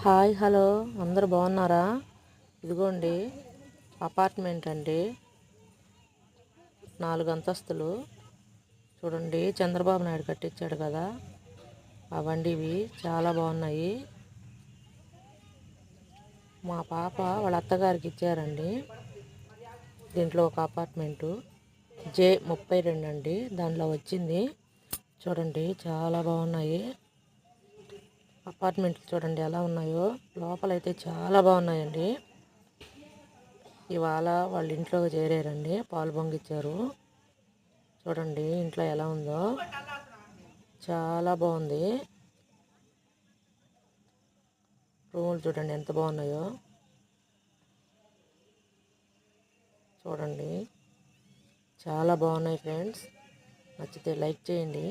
Hi hello అందరూ బాగున్నారా? ఇదిగోండి అపార్ట్మెంట్ అండి, 4 అంతస్తులు. చూడండి, చంద్రబాబు నాయుడు కట్టించాడు కదా, అవండి ఇవి చాలా బాగున్నాయి. మా పాప వాళ్ళ అత్తగారికి ఇచ్చారండి. దీంట్లో ఒక అపార్ట్మెంటు J32 అండి, దాంట్లో వచ్చింది. చూడండి చాలా బాగున్నాయి అపార్ట్మెంట్లు. చూడండి ఎలా ఉన్నాయో, లోపలైతే చాలా బాగున్నాయండి. ఇవాళ వాళ్ళ ఇంట్లోకి చేరారండి, పాలు పొంగిచ్చారు. చూడండి ఇంట్లో ఎలా ఉందో, చాలా బాగుంది. రూములు చూడండి ఎంత బాగున్నాయో. చూడండి చాలా బాగున్నాయి ఫ్రెండ్స్. నచ్చితే లైక్ చేయండి.